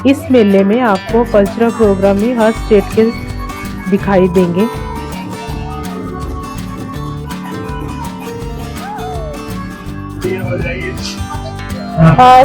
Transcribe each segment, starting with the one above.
इस मेले में आपको कल्चरल प्रोग्राम भी हर स्टेट के दिखाई देंगे।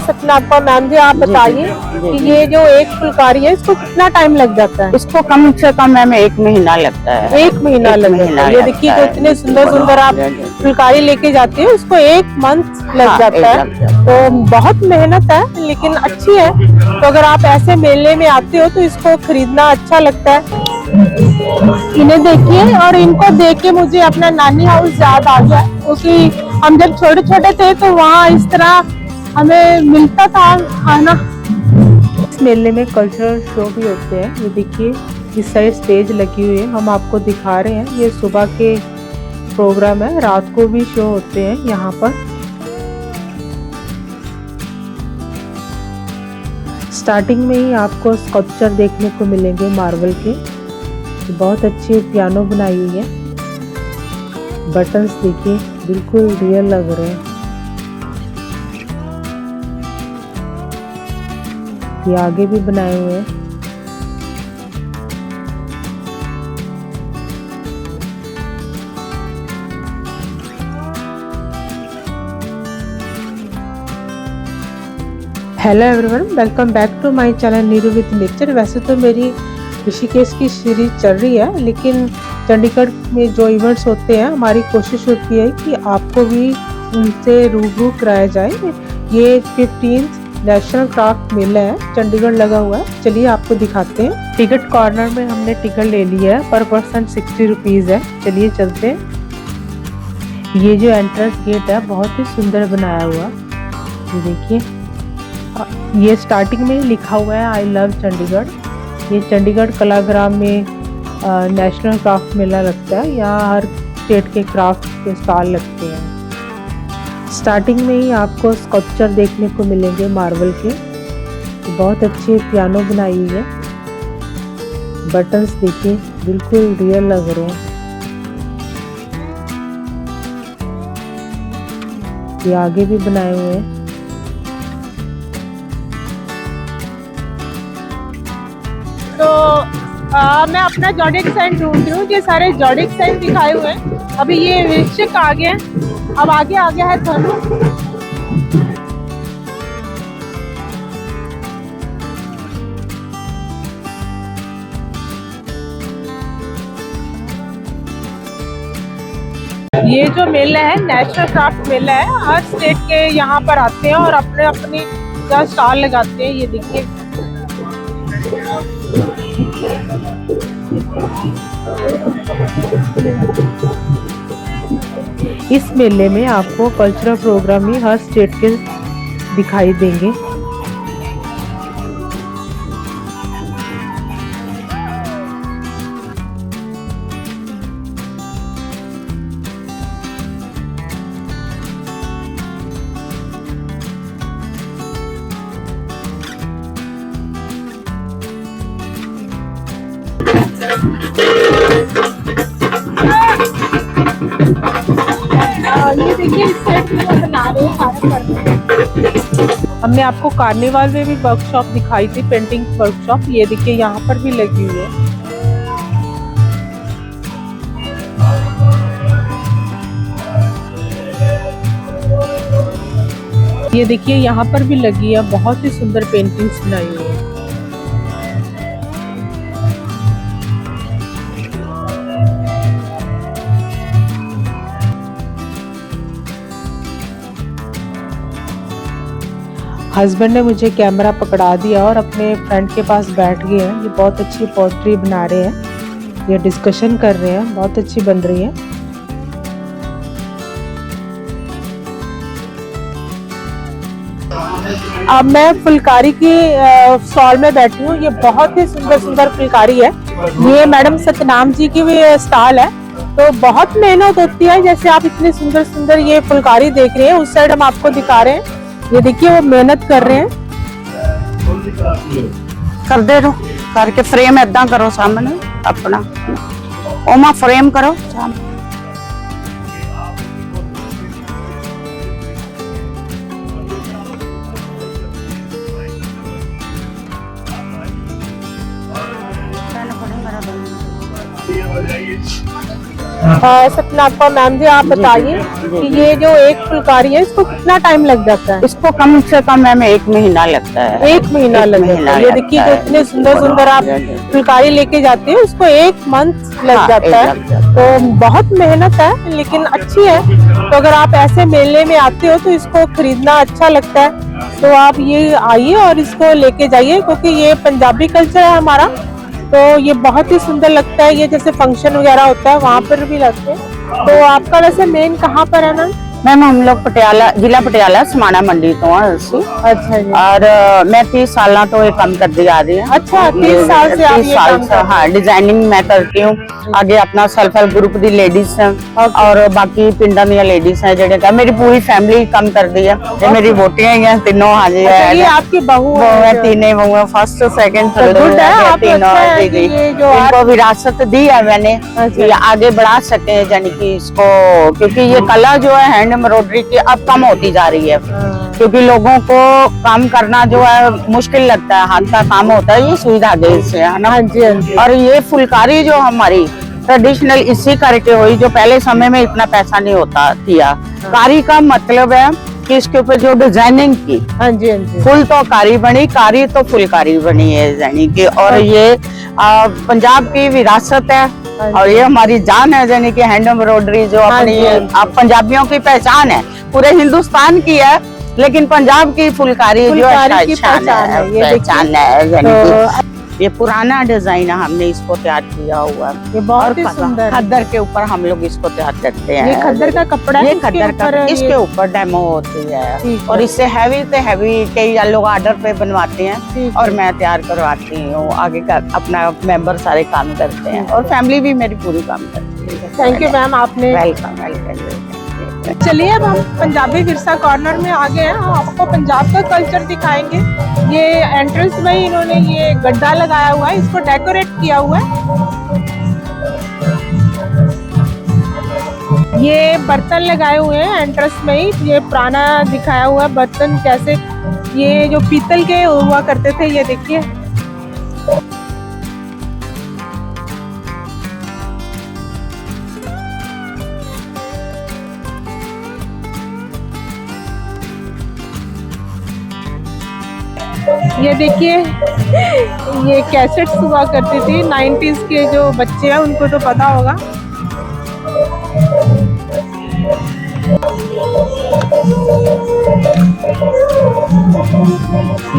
सतना मैम जी, आप बताइए कि ये जो एक फुलकारी है इसको कितना टाइम लग जाता है? इसको कम से कम मैम 1 महीना लगता है। 1 महीना लग जाता है। ये देखिए तो इतने सुंदर सुंदर आप फुलकारी लेके जाती है, उसको 1 मंथ लग जाता है। तो बहुत मेहनत है लेकिन अच्छी है। तो अगर आप ऐसे मेले में आते हो तो इसको खरीदना अच्छा लगता है। इन्हें देखिए और इनको देख के मुझे अपना नानी हाउस याद आ गया, क्योंकि हम जब छोटे छोटे थे तो वहाँ इस तरह हमें मिलता था खाना। इस मेले में कल्चरल शो भी होते हैं। ये देखिए इस साइड स्टेज लगी हुई है, हम आपको दिखा रहे हैं। ये सुबह के प्रोग्राम है, रात को भी शो होते हैं यहाँ पर। स्टार्टिंग में ही आपको स्कल्पचर देखने को मिलेंगे मार्बल के। बहुत अच्छी पियानो बनाई हुई है। बटन्स देखिए बिल्कुल रियल लग रहे हैं। ये आगे भी बनाए हुए हैं। Hello everyone, welcome back to my channel Neeru with nature. वैसे तो मेरी ऋषिकेश की सीरीज चल रही है, लेकिन चंडीगढ़ में जो इवेंट्स होते हैं हमारी कोशिश होती है कि आपको भी उनसे रूबरू कराया जाए। ये 15th नेशनल क्राफ्ट मेला है, चंडीगढ़ लगा हुआ है। चलिए आपको दिखाते हैं। टिकट कॉर्नर में हमने टिकट ले लिया है, पर पर्सन 60 रुपीज है। चलिए चलते हैं। ये जो एंट्रेंस गेट है बहुत ही सुंदर बनाया हुआ। ये देखिए, ये स्टार्टिंग में लिखा हुआ है आई लव चंडीगढ़। ये चंडीगढ़ कलाग्राम में नेशनल क्राफ्ट मेला लगता है। यहाँ हर स्टेट के क्राफ्ट के स्टॉल लगते हैं। स्टार्टिंग में ही आपको स्कल्पचर देखने को मिलेंगे मार्बल के। बहुत अच्छी पियानो बनाई हुई है। बटन्स देखिए बिल्कुल रियल लग रहे हैं। ये आगे भी बनाए हुए हैं। तो मैं अपना जॉडिक साइन ढूंढ रही हूँ। ये सारे जॉडिक साइन दिखाए हुए हैं। अभी ये वृश्चिक आ गए हैं, अब आगे आ गया है धनु। ये जो मेला है नेशनल क्राफ्ट मेला है। हर स्टेट के यहाँ पर आते हैं और अपने अपने स्टॉल लगाते हैं। ये देखिए इस मेले में आपको कल्चरल प्रोग्राम ही हर स्टेट के दिखाई देंगे। ये देखिए इस सेट में बना रहे हैं। हमने आपको कार्निवाल में भी वर्कशॉप दिखाई थी, पेंटिंग वर्कशॉप। ये देखिए यहाँ पर भी लगी हुई है। ये देखिए यहाँ पर भी लगी है, बहुत ही सुंदर पेंटिंग्स बनाई हुई है। हस्बैंड ने मुझे कैमरा पकड़ा दिया और अपने फ्रेंड के पास बैठ गए हैं। ये बहुत अच्छी पोट्री बना रहे हैं, ये डिस्कशन कर रहे हैं, बहुत अच्छी बन रही है। अब मैं फुलकारी की स्टॉल में बैठी हूँ। ये बहुत ही सुंदर सुंदर फुलकारी है। ये मैडम सतनाम जी की भी स्टॉल है। तो बहुत मेहनत होती है। जैसे आप इतने सुंदर सुंदर ये फुलकारी देख रहे हैं, उस साइड हम आपको दिखा रहे हैं। ये देखिए वो मेहनत कर रहे हैं। कर दे रहो करके फ्रेम ऐदा करो सामने अपना, ओमा फ्रेम करो सामने। सपना आपका मैम जी आप बताइए कि ये जो एक फुलकारी है इसको कितना टाइम लग जाता है? इसको कम से कम मैम 1 महीना लगता है। 1 महीना लग जाता है। ये देखिए जो इतने सुंदर सुंदर आप फुलकारी लेके जाते हैं उसको 1 मंथ लग जाता है, तो बहुत मेहनत है लेकिन अच्छी है। तो अगर आप ऐसे मेले में आते हो तो इसको खरीदना अच्छा लगता है, तो आप ये आइए और इसको लेके जाइए, क्योंकि ये पंजाबी कल्चर है हमारा, तो ये बहुत ही सुंदर लगता है। ये जैसे फंक्शन वगैरह होता है वहाँ पर भी लगते हैं। तो आपका वैसे मेन कहाँ पर है मैम? मैम हम लोग पटियाला, जिला पटियाला समाना मंडी तो है ਅਸੀਂ। अच्छा जी। और मैं 30 साल तो ये काम करती आ रही हूँ। अच्छा 30 साल से आप ये काम कर रहे हैं? हाँ, डिजाइनिंग मैं करती हूँ। आगे अपना सेल्फ हेल्प ग्रुप दी लेडीज है और बाकी पिंडा दी लेडीज है जेडे मेरी पूरी फैमिली काम करती है। ये मेरी वोटियां ही हैं तीनों। हाँ जी। अच्छा, ये आपकी बहू है? तीनों बहू है, फर्स्ट सेकंड थर्ड तीनों। इनको विरासत दी है मैंने, आगे बढ़ा सके यानी कि इसको, क्योंकि ये कला जो है हैंड एम्ब्रॉयडरी की अब कम होती जा रही है, क्योंकि लोगों को काम करना जो है मुश्किल लगता है, हाथ का काम होता है ये सुई धागे से, है ना। और ये फुलकारी जो हमारी ट्रेडिशनल इसी करके हुई, जो पहले समय में इतना पैसा नहीं होता थिया। कारी का मतलब है कि इसके ऊपर जो डिजाइनिंग की, हाँ जी हाँ जी, फुल तो कारी बनी, कारी तो फुलकारी बनी है यानी कि। और ये पंजाब की विरासत है और ये हमारी जान है यानी कि हैंड एम्ब्रॉयडरी जो अपनी पंजाबियों की पहचान है, पूरे हिंदुस्तान की है, लेकिन पंजाब की फुलकारी जो है पहचान है। ये पुराना डिजाइन है, हमने इसको तैयार किया हुआ है। ये बहुत ही सुंदर खद्दर के ऊपर हम लोग इसको तैयार करते हैं। ये खद्दर का कपड़ा है, ये खद्दर का, इसके ऊपर डेमो होती है और इससे हैवी से हैवी कई लोग ऑर्डर पे बनवाते हैं और मैं तैयार करवाती हूँ। आगे का अपना मेंबर सारे काम करते हैं और फैमिली भी मेरी पूरी काम करती है। थैंक यू मैम, आपने वेलकम वेलकम। चलिए अब हम पंजाबी विरसा कॉर्नर में आ गए हैं, हम आपको पंजाब का कल्चर दिखाएंगे। ये एंट्रेंस में ही इन्होंने ये गड्ढा लगाया हुआ है, इसको डेकोरेट किया हुआ है। ये बर्तन लगाए हुए हैं एंट्रेंस में ही, ये पुराना दिखाया हुआ है बर्तन, कैसे ये जो पीतल के हुआ करते थे, ये देखिए। ये देखिए ये कैसेट्स हुआ करती थी, 90s के जो बच्चे हैं उनको तो पता होगा।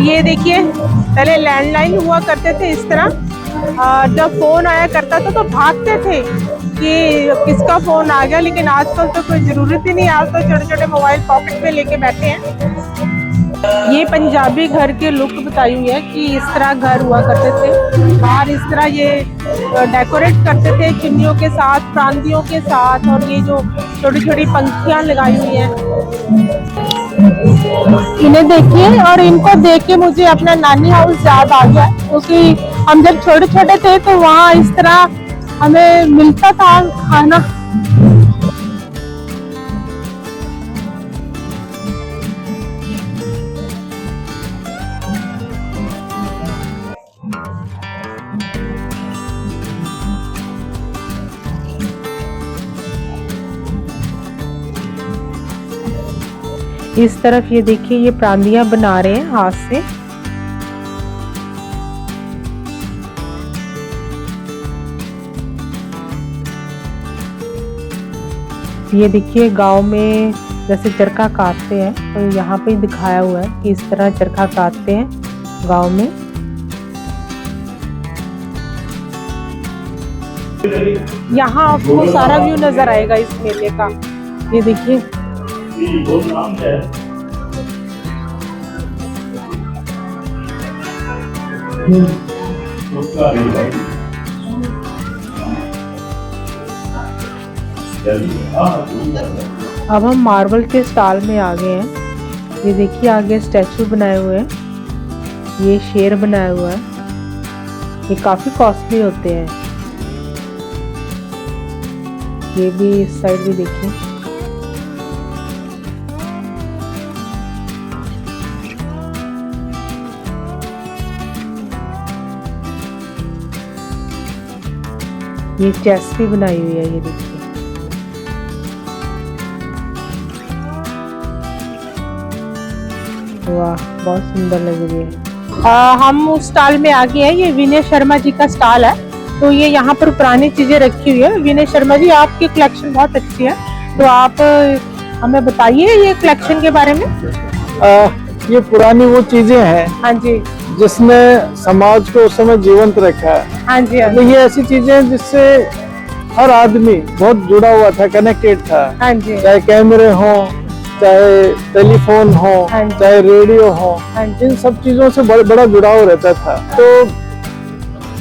ये देखिए पहले लैंडलाइन हुआ करते थे इस तरह, जब फोन आया करता था तो भागते थे कि किसका फोन आ गया, लेकिन आजकल तो कोई जरूरत ही नहीं, आज तो छोटे छोटे मोबाइल पॉकेट में लेके बैठे हैं। ये पंजाबी घर के लुक बताई हुई है कि इस तरह घर हुआ करते थे, बाहर इस तरह ये डेकोरेट करते थे चुन्नियों के साथ, प्रांतियों के साथ, और ये जो छोटी छोटी पंखियां लगाई हुई हैं। इन्हें देखिए और इनको देख के मुझे अपना नानी हाउस याद आ गया, क्योंकि हम जब छोटे छोटे थे तो वहाँ इस तरह हमें मिलता था खाना। इस तरफ ये देखिए ये प्रांदियां बना रहे हैं हाथ से। ये देखिए गांव में जैसे चरखा काटते हैं, तो यहाँ पे दिखाया हुआ है कि इस तरह चरखा काटते हैं गांव में। यहाँ आपको सारा व्यू नजर आएगा इस मेले का। ये देखिए अब हम मार्बल के स्टॉल में आ गए हैं। ये देखिए आगे स्टैचू बनाए हुए हैं, ये शेर बनाया हुआ है, ये काफी कॉस्टली होते हैं। ये भी इस साइड भी देखिए। ये चेस भी बनाई हुई है, ये देखिए। वाह, बहुत सुंदर लग रही है। हम उस स्टॉल में आ गए हैं, ये विनय शर्मा जी का स्टॉल है। तो ये यहाँ पर पुरानी चीजें रखी हुई है। विनय शर्मा जी, आपकी कलेक्शन बहुत अच्छी है, तो आप हमें बताइए ये कलेक्शन के बारे में। ये पुरानी वो चीजें हैं, हाँ जी, जिसने समाज को उस समय जीवंत रखा है। हाँ जी, हाँ तो जी, ये ऐसी चीजें हैं जिससे हर आदमी बहुत जुड़ा हुआ था, कनेक्टेड था। हाँ जी, चाहे कैमरे हो, चाहे टेलीफोन हो, हाँ जी। चाहे रेडियो हो, हाँ जी, इन सब चीजों से बड़ा जुड़ाव रहता था। तो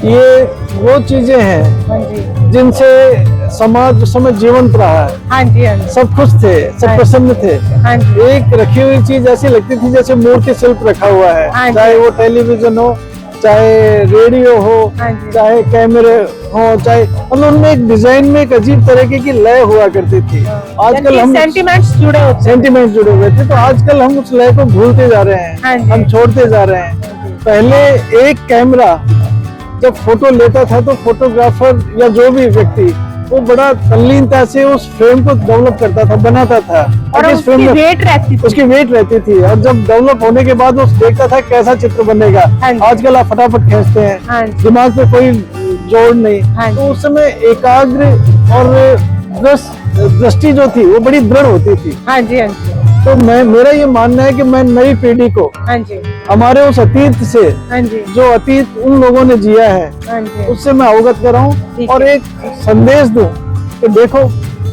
ये वो चीजें हैं हाँ जी, जिनसे समाज उस समय जीवंत रहा है। हाँ जी, हाँ जी, सब खुश थे, सब हाँ। प्रसन्न थे। हाँ जी, एक रखी हुई चीज ऐसी लगती थी जैसे मूर्ति शिल्प रखा हुआ हाँ है, जी। चाहे वो टेलीविजन हो, चाहे रेडियो हो, हाँ जी। चाहे कैमरे हो, चाहे मतलब उनमें एक डिजाइन में एक अजीब तरीके की लय हुआ करती थी। आजकल हम सेंटिमेंट्स जुड़े होते हैं। सेंटिमेंट जुड़े हुए थे, तो आजकल हम उस लय को भूलते जा रहे हाँ हैं, जी। हम छोड़ते जा रहे हैं। पहले एक कैमरा जब फोटो लेता था तो फोटोग्राफर या जो भी व्यक्ति वो बड़ा तल्लीनता से उस फ्रेम को डेवलप करता था, बनाता था, और इस फ्रेम उसकी में वेट रहती थी। उसकी वेट रहती थी, और जब डेवलप होने के बाद वो देखता था कैसा चित्र बनेगा। हाँ जी। आजकल आप फटाफट खींचते हैं, हाँ जी, दिमाग पे कोई जोड़ नहीं। हाँ जी। तो उस समय एकाग्र और दृष्टि जो थी वो बड़ी दृढ़ होती थी। हाँ जी, हाँ जी, तो मेरा ये मानना है कि मैं नई पीढ़ी को हाँ जी, हमारे उस अतीत से, हाँ जी, जो अतीत उन लोगों ने जिया है, हाँ जी, उससे मैं अवगत कराऊं ठीक और है। एक संदेश दूं कि देखो,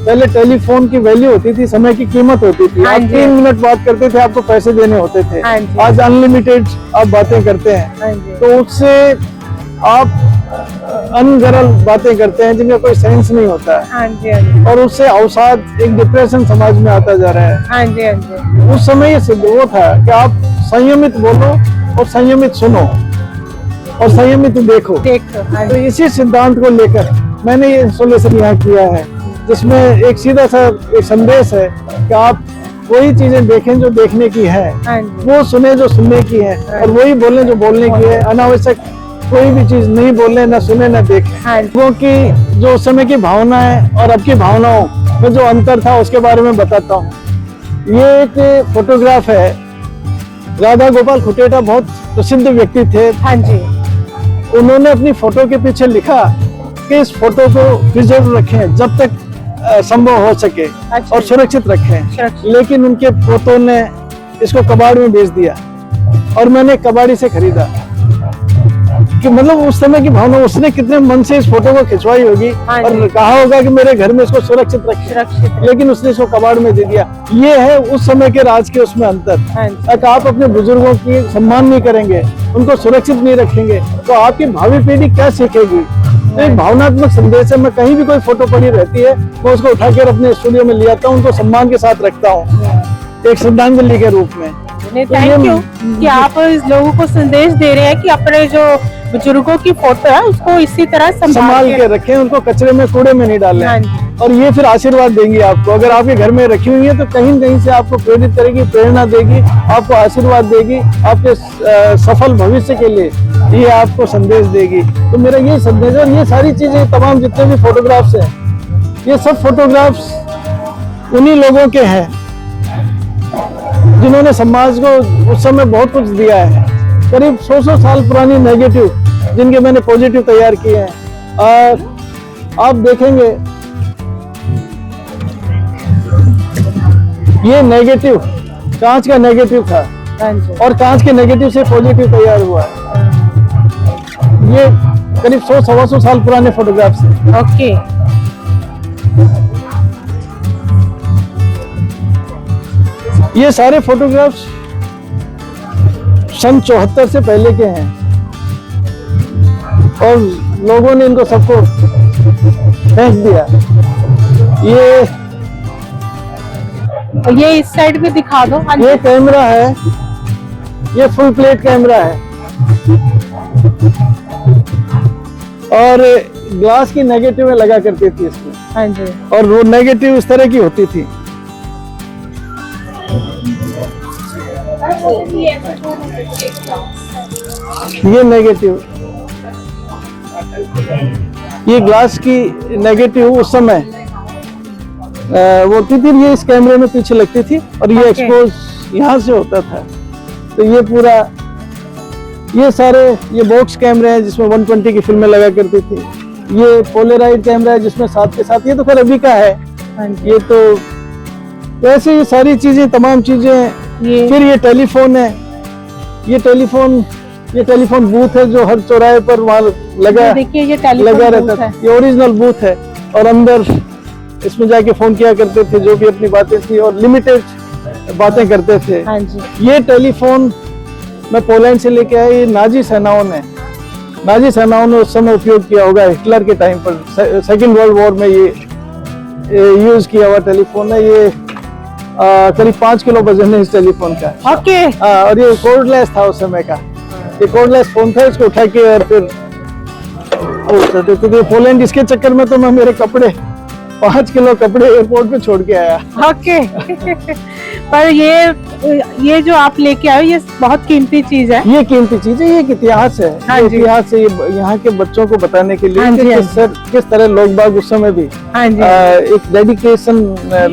पहले टेलीफोन की वैल्यू होती थी, समय की कीमत होती थी। हाँ आप जी। 3 मिनट बात करते थे, आपको पैसे देने होते थे। हाँ जी। आज अनलिमिटेड आप बातें करते हैं, हाँ जी, तो उससे आप अनगरल बातें करते हैं जिनका कोई सेंस नहीं होता है, हाँ जी, हाँ जी, और उससे अवसाद, एक डिप्रेशन समाज में आता जा रहा है। हाँ जी, हाँ जी, उस समय ये सिद्ध वो था कि आप संयमित बोलो और संयमित सुनो और संयमित देखो। देखो। हाँ तो जी, इसी सिद्धांत को लेकर मैंने ये इंस्टॉलेशन यहाँ किया है, जिसमें एक सीधा सा एक संदेश है कि आप वही चीजें देखें जो देखने की है, हाँ जी, वो सुने जो सुनने की है, और वही बोलें जो बोलने की है। अनावश्यक कोई भी चीज नहीं बोले, ना सुने, ना देखें। हाँ जी, क्योंकि जो उस समय की भावना है और अब की भावनाओं में जो अंतर था उसके बारे में बताता हूँ। ये एक फोटोग्राफ है, राधा गोपाल खुटेटा बहुत प्रसिद्ध व्यक्ति थे। हाँ जी, उन्होंने अपनी फोटो के पीछे लिखा कि इस फोटो को प्रिजर्व रखें जब तक संभव हो सके, अच्छा। और सुरक्षित रखें। सुरक्षित। लेकिन उनके पोतों ने इसको कबाड़ में बेच दिया, और मैंने कबाड़ी से खरीदा। कि मतलब उस समय की भावना, उसने कितने मन से इस फोटो को खिंचवाई होगी, हाँ और जी। कहा होगा कि मेरे घर में इसको सुरक्षित रखें, सुरक्षित। लेकिन उसने इसको कबाड़ में दे दिया। ये है उस समय के राज के उसमें अंतर। हाँ जी, अगर आप अपने बुजुर्गों की सम्मान नहीं करेंगे, उनको सुरक्षित नहीं रखेंगे, तो आपकी भावी पीढ़ी क्या सीखेगी। तो एक भावनात्मक संदेश है। मैं कहीं भी कोई फोटो पड़ी रहती है, मैं उसको उठाकर अपने स्टूडियो में ले आता हूँ, उनको सम्मान के साथ रखता हूँ, एक श्रद्धांजलि के रूप में। थैंक यू कि आप इस लोगों को संदेश दे रहे हैं कि अपने जो बुजुर्गों की फोटो है उसको इसी तरह संभाल के रखें, उनको कचरे में, कूड़े में नहीं डालें। हाँ जी। और ये फिर आशीर्वाद देंगी आपको। अगर आपके घर में रखी हुई है तो कहीं न कहीं से आपको प्रेरित करेगी, प्रेरणा देगी, आपको आशीर्वाद देगी, आपके सफल भविष्य के लिए ये आपको संदेश देगी। तो मेरा ये संदेश है। और ये सारी चीजें, तमाम जितने भी फोटोग्राफ्स हैं, ये सब फोटोग्राफ्स उन्हीं लोगों के हैं जिन्होंने समाज को उस समय बहुत कुछ दिया है। करीब 100 साल पुरानी नेगेटिव जिनके मैंने पॉजिटिव तैयार किए हैं। और आप देखेंगे ये नेगेटिव कांच का नेगेटिव था, हाँ जी, और कांच के नेगेटिव से पॉजिटिव तैयार हुआ है। ये करीब 100-125 साल पुराने फोटोग्राफ्स हैं। ओके। ये सारे फोटोग्राफ्स सन 74 से पहले के हैं, और लोगों ने इनको सबको फेंक दिया। ये इस साइड भी दिखा दो। हाँ जी, ये कैमरा है, ये फुल प्लेट कैमरा है, और ग्लास की नेगेटिव में लगा करती थी इसमें, हाँ जी, और वो नेगेटिव इस तरह की होती थी। ये नेगेटिव, ये ग्लास की नेगेटिव उस समय वो थी, ये इस कैमरे में पीछे लगती थी और ये एक्सपोज यहाँ से होता था। तो ये पूरा, ये सारे ये बॉक्स कैमरे हैं जिसमें 120 की फिल्में लगा करती थी। ये पोलराइड कैमरा है जिसमें साथ के साथ, ये तो खैर अभी का है। ये तो वैसे ये सारी चीजें, तमाम चीजें। फिर ये टेलीफोन है, ये टेलीफोन बूथ है जो हर चौराहे पर वहाँ लगा, देखिए ये टेलीफोन लगा रहता बूथ है। था। ये ओरिजिनल बूथ है और अंदर इसमें जाके फोन किया करते थे, जो भी अपनी बातें थी और लिमिटेड बातें करते थे। हाँ जी। ये टेलीफोन मैं पोलैंड से लेके आया, ये नाजी सेनाओं ने उस समय उपयोग किया होगा, हिटलर के टाइम पर, सेकेंड वर्ल्ड वॉर में ये यूज किया हुआ टेलीफोन है। ये करीब 5 किलो वजन है इस टेलीफोन का। ओके। और ये कोर्डलेस था उस समय का, ये कोर्डलेस फोन था, इसको उठा के और फिर क्योंकि पोलैंड, इसके चक्कर में तो मैं मेरे कपड़े 5 किलो कपड़े एयरपोर्ट पे छोड़ के आया। ओके। पर ये जो आप लेके आए ये बहुत कीमती चीज है। ये कीमती चीज है, ये एक इतिहास है। हाँ जी। इतिहास है ये यहाँ के बच्चों को बताने के लिए हाँ जी, कि किस तरह लोग बाग उस समय भी हाँ जी। एक डेडिकेशन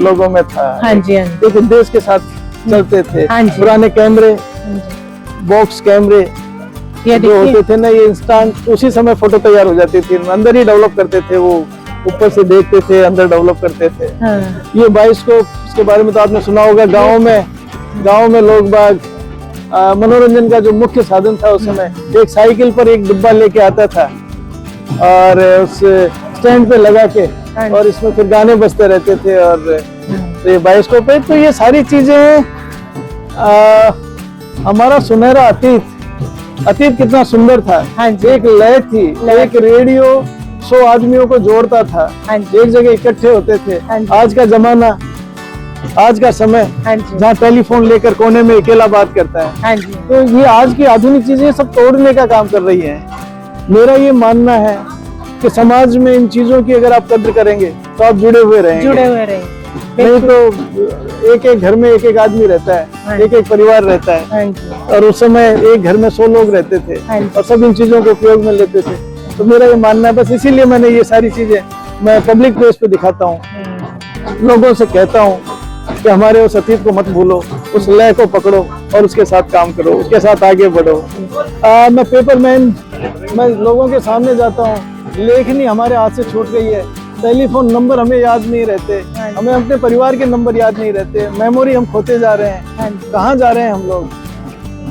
लोगों में था। हाँ जी। एक उद्देश्य के साथ चलते थे। हाँ जी। पुराने कैमरे, बॉक्स कैमरे ये जो होते थे ना, ये इंस्टेंट उसी समय फोटो तैयार हो जाती थी, अंदर ही डेवलप करते थे, वो ऊपर से देखते थे, अंदर डेवलप करते थे। हाँ। ये बाइस्कोप, इसके बारे में तो आपने सुना होगा। गांव में लोग बाग मनोरंजन का जो मुख्य साधन था उस समय, एक साइकिल पर एक डिब्बा लेके आता था और उस स्टैंड पे लगा के, और इसमें फिर गाने बजते रहते थे। और तो ये बाइस्कोप है। तो ये सारी चीजें हमारा सुनहरा अतीत कितना सुंदर था। हाँ जी। एक लय थी, एक रेडियो 100 आदमियों को जोड़ता था, एक जगह इकट्ठे होते थे। आज का जमाना, आज का समय जहाँ टेलीफोन लेकर कोने में अकेला बात करता है। हाँ जी। तो ये आज की आधुनिक चीजें सब तोड़ने का काम कर रही है। मेरा ये मानना है कि समाज में इन चीजों की अगर आप कद्र करेंगे तो आप जुड़े हुए रहेंगे। नहीं तो एक घर में एक आदमी रहता है, एक परिवार रहता है, और उस समय एक घर में 100 लोग रहते थे और सब इन चीजों को उपयोग में लेते थे। तो मेरा ये मानना है, बस इसीलिए मैंने ये सारी चीजें मैं पब्लिक प्लेस पे दिखाता हूँ, लोगों से कहता हूँ कि हमारे उस अतीत को मत भूलो, उस लय को पकड़ो और उसके साथ काम करो, उसके साथ आगे बढ़ो। मैं पेपरमैन, मैं लोगों के सामने जाता हूँ, लेखनी हमारे हाथ से छूट गई है, टेलीफोन नंबर हमें याद नहीं रहते, हमें अपने परिवार के नंबर याद नहीं रहते, मेमोरी हम खोते जा रहे हैं, कहाँ जा रहे हैं हम लोग।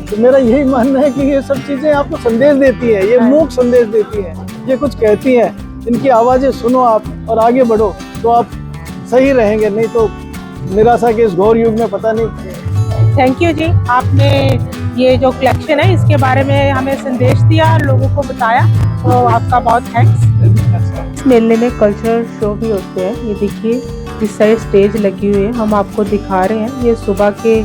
तो मेरा यही मानना है कि ये सब चीजें आपको संदेश देती है, ये मूक संदेश देती है, ये कुछ कहती हैं, इनकी आवाजें सुनो आप और आगे बढ़ो तो आप सही रहेंगे, नहीं तो निराशा के इस घोर युग में पता नहीं। थैंक यू जी, आपने ये जो कलेक्शन है इसके बारे में हमें संदेश दिया, लोगों को बताया, तो आपका बहुत थैंक्स। इस मेले में कल्चरल शो भी होते हैं। ये देखिए इस साइड स्टेज लगी हुई है, हम आपको दिखा रहे हैं। ये सुबह के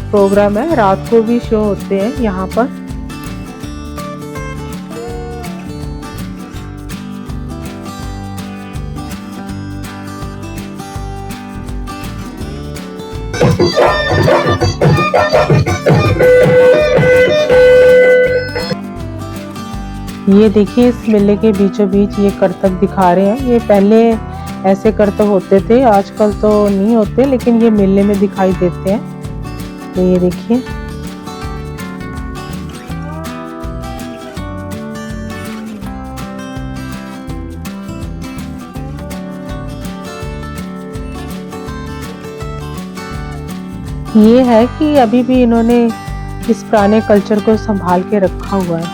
प्रोग्राम है, रात को भी शो होते हैं यहाँ पर। ये देखिए इस मेले के बीचों बीच ये करतब दिखा रहे हैं। ये पहले ऐसे करतब होते थे, आजकल तो नहीं होते, लेकिन ये मेले में दिखाई देते हैं। तो ये देखिए ये है कि अभी भी इन्होंने इस पुराने कल्चर को संभाल के रखा हुआ है।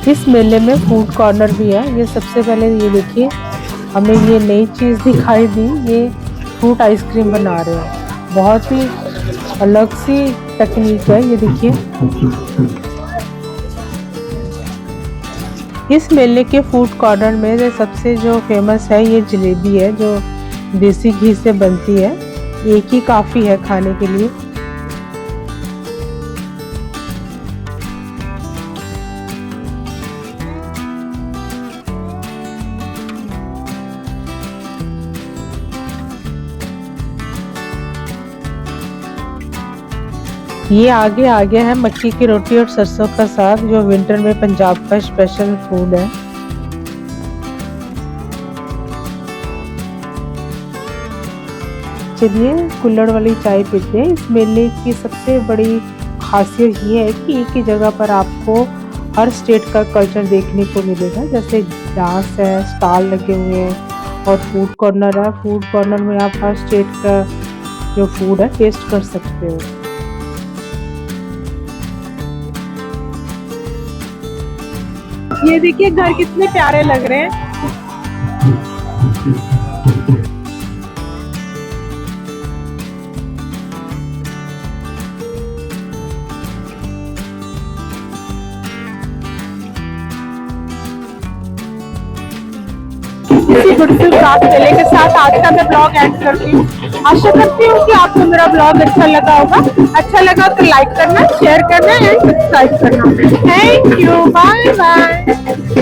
इस मेले में फूड कॉर्नर भी है। ये सबसे पहले ये देखिए हमें ये नई चीज़ दिखाई दी, ये फ्रूट आइसक्रीम बना रहे हैं, बहुत ही अलग सी टेक्निक है। ये देखिए इस मेले के फूड कॉर्नर में सबसे जो फेमस है ये जलेबी है, जो देसी घी से बनती है। एक ही काफ़ी है खाने के लिए। ये आ गया है मक्की की रोटी और सरसों का साग, जो विंटर में पंजाब का स्पेशल फूड है। चलिए कुल्हड़ वाली चाय पीते हैं। इस मेले की सबसे बड़ी खासियत ये है कि एक ही जगह पर आपको हर स्टेट का कल्चर देखने को मिलेगा। जैसे डांस है, स्टॉल लगे हुए हैं और फूड कॉर्नर है। फूड कॉर्नर में आप हर स्टेट का जो फूड है टेस्ट कर सकते हो। ये देखिए घर कितने प्यारे लग रहे हैं। इसी ब्यूटीफुल क्राफ्ट मेले के साथ आज का मैं ब्लॉग एंड करती हूँ। आशा करती हूँ कि आपको मेरा ब्लॉग अच्छा लगा होगा। अच्छा लगा तो लाइक करना, शेयर करना एंड सब्सक्राइब करना। Thank you, bye bye.